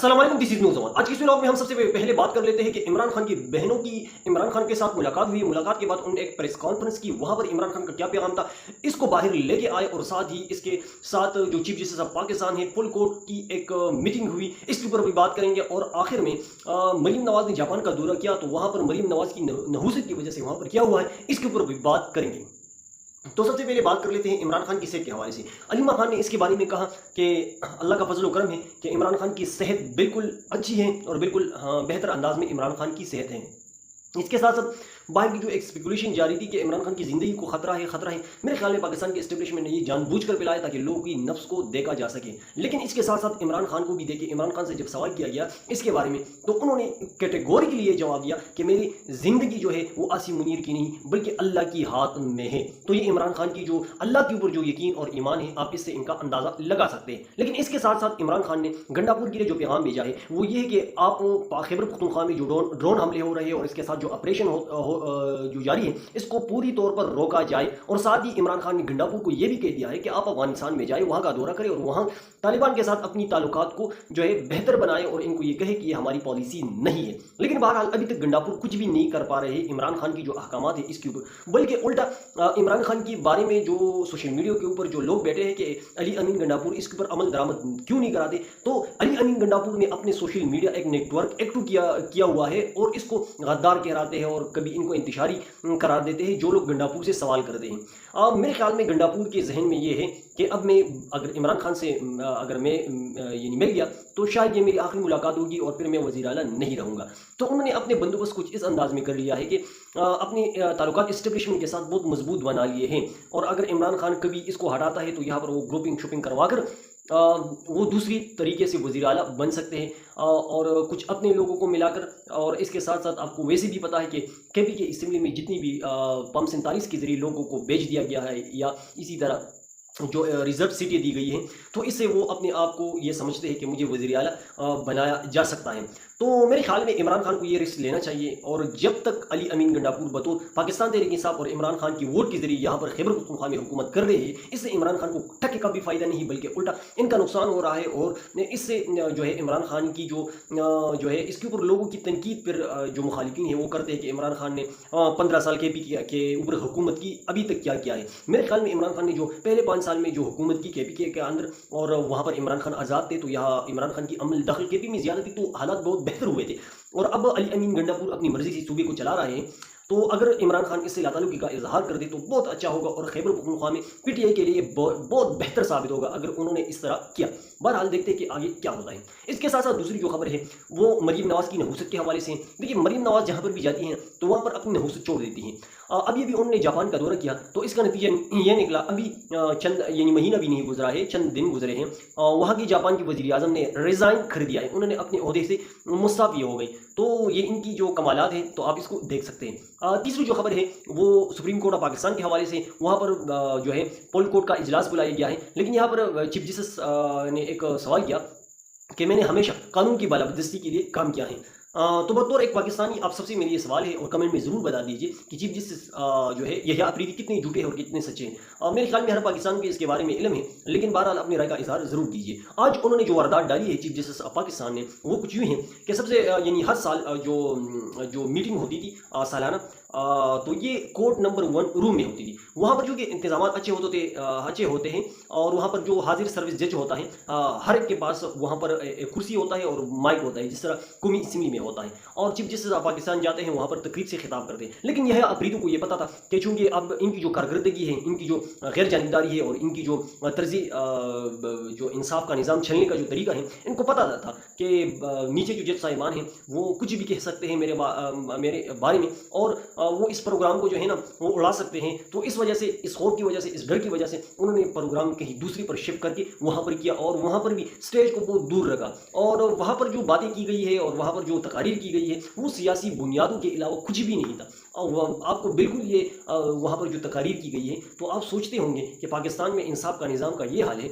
अस्सलाम वालेकुम, this is news. आज की इस व्लॉग में हम सबसे पहले बात कर लेते हैं कि इमरान खान की बहनों की इमरान खान के साथ मुलाकात हुई। मुलाकात के बाद उन्होंने एक प्रेस कॉन्फ्रेंस की, वहां पर इमरान खान का क्या पैगाम था इसको बाहर लेके आए, और साथ ही इसके साथ जो चीफ जस्टिस ऑफ पाकिस्तान है फुल कोर्ट की एक मीटिंग हुई, इसके ऊपर भी बात करेंगे। और आखिर में मरीम नवाज ने जापान का दौरा किया, तो वहां पर मरीम नवाज की नहूसत की वजह से वहां पर क्या हुआ है इसके ऊपर भी बात करेंगे। तो सबसे पहले बात कर लेते हैं इमरान खान की सेहत के हवाले से। अलीमा खान ने इसके बारे में कहा कि अल्लाह का फजल करम है कि इमरान खान की सेहत बिल्कुल अच्छी है और बिल्कुल बेहतर अंदाज में इमरान खान की सेहत है। इसके साथ साथ बाहर की जो एक स्पेकुलेशन जारी थी कि इमरान खान की ज़िंदगी को खतरा है, मेरे ख्याल में पाकिस्तान के एस्टेब्लिशमेंट ने ये जानबूझकर फैलाया ताकि लोगों की नफ्स को देखा जा सके। लेकिन इसके साथ साथ इमरान खान को भी देखे, इमरान खान से जब सवाल किया गया इसके बारे में तो उन्होंने कैटेगोरिकली ये जवाब दिया कि मेरी ज़िंदगी जो है वो आसिम मुनीर की नहीं बल्कि अल्लाह की हाथ में है। तो ये इमरान खान की जो अल्लाह के ऊपर जो यकीन और ईमान है, आप इससे इनका अंदाज़ा लगा सकते हैं। लेकिन इसके साथ साथ इमरान खान ने गंडापुर के लिए जो पैगाम भेजा है वो ये है कि आप खैबर पख्तूनख्वा में जो ड्रोन हमले हो रहे हैं और इसके साथ जो ऑपरेशन जो जारी है इसको पूरी तौर पर रोका जाए। और साथ ही इमरान खान ने गंडापुर को यह भी कह दिया है कि आप अफगानिस्तान में जाए, वहां का दौरा करें और वहां तालिबान के साथ अपनी ताल्लुकात को जो है बेहतर बनाए और इनको ये कहे कि ये हमारी पॉलिसी नहीं है। लेकिन बहरहाल अभी तक गंडापुर कुछ भी नहीं कर पा रहे इमरान खान की जो अहकामात है इसके ऊपर, बल्कि उल्टा इमरान खान के बारे में जो सोशल मीडिया के ऊपर जो लोग बैठे हैं कि अली अमीन गंडापुर इसके ऊपर अमल दरामद क्यों नहीं कराते, तो अली अमीन गंडापुर ने अपने सोशल मीडिया एक नेटवर्क एक्टिव किया हुआ है और इसको गद्दार कहलाते हैं और कभी इनको इंतशारी करार देते हैं जो लोग गंडापुर से सवाल करते हैं। मेरे ख्याल में गंडापुर के जहन में ये है कि अब मैं अगर इमरान खान से अगर मैं यानी मिल गया तो शायद ये मेरी आखिरी मुलाकात होगी और फिर मैं वज़ीर आला नहीं रहूँगा। तो उन्होंने अपने बंदोबस्त कुछ इस अंदाज में कर लिया है कि अपने ताल्लुकात इस्टेब्लिशमेंट के साथ बहुत मजबूत बना लिए हैं, और अगर इमरान खान कभी इसको हटाता है तो यहाँ पर वो ग्रुपिंग शुपिंग करवा कर वो दूसरी तरीके से वज़ीर आला बन सकते हैं और कुछ अपने लोगों को मिलाकर। और इसके साथ साथ आपको वैसे भी पता है कि केपी के असम्बली में जितनी भी पम 47 के जरिए लोगों को भेज दिया गया है या इसी तरह जो रिजर्व सीटें दी गई हैं, तो इससे वो अपने आप को ये समझते हैं कि मुझे वज़ीर आला बनाया जा सकता है। तो मेरे ख्याल में इमरान खान को ये रिस्क लेना चाहिए, और जब तक अली अमीन गंडापुर बतौर पाकिस्तान तहरीक इंसाफ और इमरान खान की वोट के जरिए यहाँ पर खैबर पख्तूनख्वा में हुकूमत कर रहे हैं, इससे इमरान खान को टके का भी फ़ायदा नहीं बल्कि उल्टा इनका नुकसान हो रहा है। और इससे जो है इमरान खान की जो है इसके ऊपर लोगों की तनकीद पर जो मुखालिफिन है वो करते हैं कि इमरान खान ने 15 साल के ऊपर हुकूमत की, अभी तक क्या किया है। मेरे ख्याल में इमरान खान ने जो पहले 5 साल में जो हुकूमत की KPK के अंदर और वहाँ पर इमरान खान आज़ाद थे, तो यहाँ इमरान खान की अमल दखल KP में ज़्यादा थी तो हालात बहुत बेहतर हुए थे। और अब अली अमीन गंडापुर अपनी मर्जी से सूबे को चला रहे हैं, तो अगर इमरान खान इससे लाताल्लुकी का इजहार कर दे तो बहुत अच्छा होगा और खैबर पख्तूनख्वा में PTI के लिए बहुत बेहतर साबित होगा अगर उन्होंने इस तरह किया। बहरहाल देखते हैं कि आगे क्या होता है। इसके साथ साथ दूसरी जो खबर है वो मरीम नवाज की नहूसत के हवाले से। देखिए, मरीम नवाज जहाँ पर भी जाती हैं तो वहाँ पर अपनी नहूसत छोड़ देती हैं। अभी भी उन्होंने जापान का दौरा किया तो इसका नतीजा ये निकला, अभी चंद यानी महीना भी नहीं गुजरा है, चंद दिन गुजरे हैं, वहाँ की जापान की वज़ीर आज़म ने रिज़ाइन कर दिया है, उन्होंने अपने ओहदे से मुस्ताफ़ी हो गई। तो ये इनकी जो कमालात हैं तो आप इसको देख सकते हैं। तीसरी जो खबर है वो सुप्रीम कोर्ट ऑफ पाकिस्तान के हवाले से। वहाँ पर जो है पोल कोर्ट का इजलास बुलाया गया है, लेकिन यहाँ पर चीफ जस्टिस ने एक सवाल किया कि मैंने हमेशा कानून की बालादस्ती के लिए काम किया है। तो बतौर एक पाकिस्तानी आप सबसे मेरी ये सवाल है और कमेंट में ज़रूर बता दीजिए कि चीफ जस्टिस जो है यही अफरीदी कितने झूठे हैं और कितने सच्चे हैं। मेरे ख्याल में हर पाकिस्तान को इसके बारे में इल्म है, लेकिन बहरहाल अपनी राय का इजहार ज़रूर कीजिए। आज उन्होंने जो वारदात डाली है चीफ जस्टिस ऑफ पाकिस्तान ने वो कुछ यूँ है कि सबसे यानी हर साल जो मीटिंग होती थी सालाना, तो ये कोर्ट नंबर 1 रूम में होती थी। वहाँ पर जो कि इंतजाम अच्छे होते हैं और वहाँ पर जो हाजिर सर्विस जज होता है हर एक के पास वहाँ पर कुर्सी होता है और माइक होता है, जिस तरह कौमी असम्बली में होता है। और चीफ जस्टिस ऑफ पाकिस्तान जाते हैं वहाँ पर तकरीब से खिताब करते हैं। लेकिन यह अफरीदों को ये पता था कि चूँकि अब इनकी जो कारकर्दगी है, इनकी जो गैर जानिबदारी है और इनकी जो तर्जी जो इंसाफ का निज़ाम चलने का जो तरीका है, इनको पता था कि नीचे जो जज साहिबान हैं वो कुछ भी कह सकते हैं मेरे बारे में, और वो इस प्रोग्राम को जो है ना वो उड़ा सकते हैं। तो इस वजह से, इस खौफ की वजह से, इस डर की वजह से उन्होंने प्रोग्राम कहीं दूसरी पर शिफ्ट करके वहाँ पर किया और वहाँ पर भी स्टेज को बहुत दूर रखा। और वहाँ पर जो बातें की गई है और वहाँ पर जो तकारीर की गई है वो सियासी बुनियादों के अलावा कुछ भी नहीं था। और आपको बिल्कुल ये वहाँ पर जो तकारीर की गई है तो आप सोचते होंगे कि पाकिस्तान में इंसाफ का निज़ाम का ये हाल है।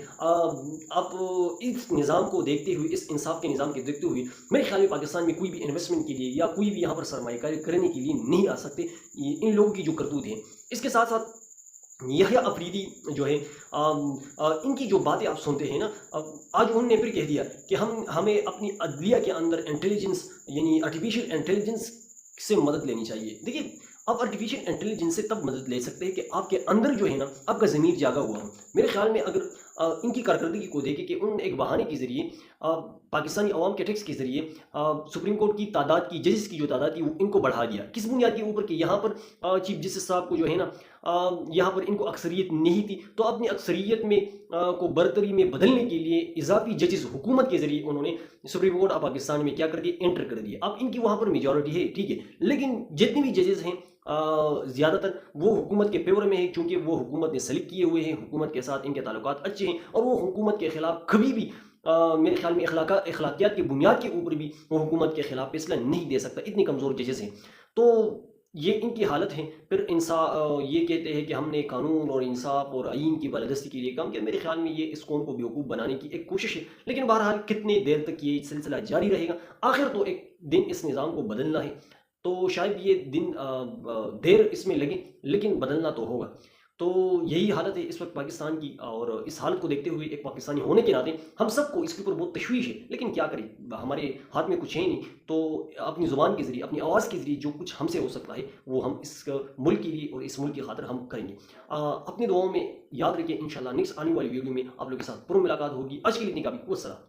आप इस निज़ाम को देखते हुए, इस इंसाफ के निज़ाम के देखते हुए मेरे ख्याल में पाकिस्तान में कोई भी इन्वेस्टमेंट के लिए या कोई भी यहाँ पर सरमायाकारी करने के लिए नहीं आ सकते इन लोगों की जो करतूत है। इसके साथ साथ यहया अफरीदी जो है इनकी जो बातें आप सुनते हैं ना, आज उन्होंने फिर कह दिया कि हमें अपनी अदलिया के अंदर इंटेलिजेंस यानी आर्टिफिशियल इंटेलिजेंस से मदद लेनी चाहिए। देखिए, आप आर्टिफिशियल इंटेलिजेंस से तब मदद ले सकते हैं कि आपके अंदर जो है ना आपका ज़मीर जागा हुआ हो। मेरे ख्याल में अगर इनकी कारकर्दगी को देखें कि उन्होंने एक बहाने के ज़रिए पाकिस्तानी अवाम के टैक्स के ज़रिए सुप्रीम कोर्ट की तादाद की जजेस की जो तादाद थी वो इनको बढ़ा दिया। किस बुनियाद के ऊपर कि यहाँ पर चीफ जस्टिस साहब को जो है ना यहाँ पर इनको अक्सरियत नहीं थी, तो अपनी अक्सरियत में को बरतरी में बदलने के लिए इजाफी जजेस हुकूमत के ज़रिए उन्होंने सुप्रीम कोर्ट ऑफ पाकिस्तान में क्या कर दिया, एंटर कर दिया। अब इनकी वहाँ पर मेजॉरिटी है, ठीक है, लेकिन जितनी भी जजेस हैं ज़्यादातर वो हुकूमत के फेवर में है, क्योंकि वो हुकूमत ने सलीक किए हुए हैं, हुकूमत के साथ इनके ताल्लुकात अच्छे हैं, और वो हुकूमत के ख़िलाफ़ कभी भी मेरे ख्याल में अखलाकियात की बुनियाद के ऊपर भी वो हुकूमत के ख़िलाफ़ फैसला नहीं दे सकता, इतनी कमज़ोर जजेस हैं। तो ये इनकी हालत है। फिर ये कहते हैं कि हमने कानून और इंसाफ और आइन की बालादस्ती के लिए काम किया। मेरे ख्याल में ये इस कौम को बेवकूफ़ बनाने की एक कोशिश है, लेकिन बहरहाल कितनी देर तक ये सिलसिला जारी रहेगा, आखिर तो एक दिन इस निज़ाम को बदलना है। तो शायद ये दिन देर इसमें लगे, लेकिन बदलना तो होगा। तो यही हालत है इस वक्त पाकिस्तान की, और इस हालत को देखते हुए एक पाकिस्तानी होने के नाते हम सबको इसके ऊपर बहुत तशवीश है, लेकिन क्या करें, हमारे हाथ में कुछ है नहीं। तो अपनी ज़ुबान के ज़रिए, अपनी आवाज़ के ज़रिए जो कुछ हमसे हो सकता है वो हम इस मुल्क के लिए और इस मुल्क की खातिर हम करेंगे। अपनी दुआओं में याद रखिए, इंशाल्लाह नेक्स्ट आने वाली वीडियो में आप लोगों के साथ पुर मुलाकात होगी। आज के लिए इतनी काफ़ी। वस्सलाम।